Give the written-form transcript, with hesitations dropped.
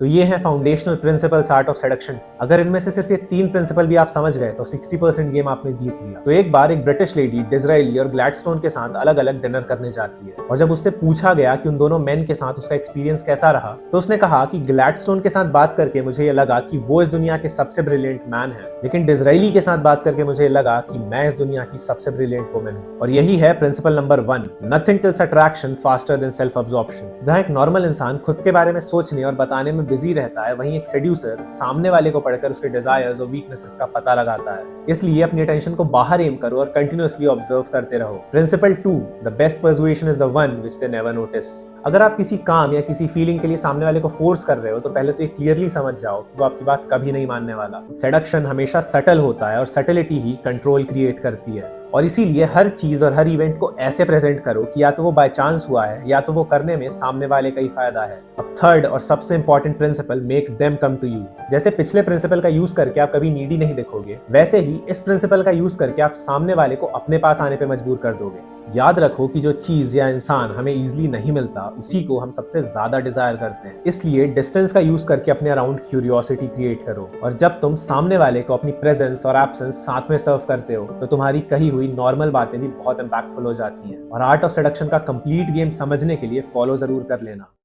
तो ये है foundational principles art of seduction. अगर इनमें से सिर्फ ये 3 प्रिंसिपल भी आप समझ गए तो 60% गेम आपने जीत लिया। तो एक बार एक ब्रिटिश लेडी डिज़रायली और ग्लैडस्टोन के साथ अलग अलग डिनर करने जाती है, और जब उससे पूछा गया कि उन दोनों मेन के साथ उसका एक्सपीरियंस कैसा रहा, तो उसने कहा कि ग्लैडस्टोन के साथ बात करके मुझे ये लगा कि वो इस दुनिया के सबसे ब्रिलियंट मैन है, लेकिन डिज़रायली के साथ बात करके मुझे लगा कि मैं इस दुनिया की सबसे ब्रिलियंट वुमेन हूँ। और यही है principle number 1, nothing kills attraction faster than self absorption. जहाँ एक नॉर्मल इंसान खुद के बारे में सोचने और बताने में बिजी रहता है, वहीं एक सेड्यूसर सामने वाले को पढ़कर उसके डिजायर्स और वीकनेसेस का पता लगाता है। इसलिए अपनी अटेंशन को बाहर एम करो और कंटिन्यूअसली ऑब्जर्व करते रहो। Principle 2, the best persuasion is the one which they never notice. अगर आप किसी काम या किसी फीलिंग के लिए सामने वाले को फोर्स कर रहे हो, तो पहले तो ये क्लियरली समझ जाओ कि वो आपकी बात कभी नहीं मानने वाला। सेडक्शन हमेशा सटल होता है और सटलिटी ही कंट्रोल क्रिएट करती है। और इसीलिए हर चीज और हर इवेंट को ऐसे प्रेजेंट करो कि या तो वो बाय चांस हुआ है, या तो वो करने में सामने वाले का ही फायदा है। अब थर्ड और सबसे important principle, make them come to you. जैसे पिछले प्रिंसिपल का यूज करके आप कभी नीडी नहीं दिखोगे, वैसे ही इस प्रिंसिपल का यूज करके आप सामने वाले को अपने पास आने पे मजबूर कर दोगे। याद रखो कि जो चीज या इंसान हमें इजीली नहीं मिलता, उसी को हम सबसे ज्यादा डिजायर करते हैं। इसलिए डिस्टेंस का यूज करके अपने अराउंड क्यूरियोसिटी क्रिएट करो, और जब तुम सामने वाले को अपनी प्रेजेंस और एब्सेंस साथ में सर्व करते हो, तो तुम्हारी कही हुई नॉर्मल बातें भी बहुत इंपैक्टफुल हो जाती हैं। और आर्ट ऑफ सेडक्शन का कंप्लीट गेम समझने के लिए फॉलो जरूर कर लेना।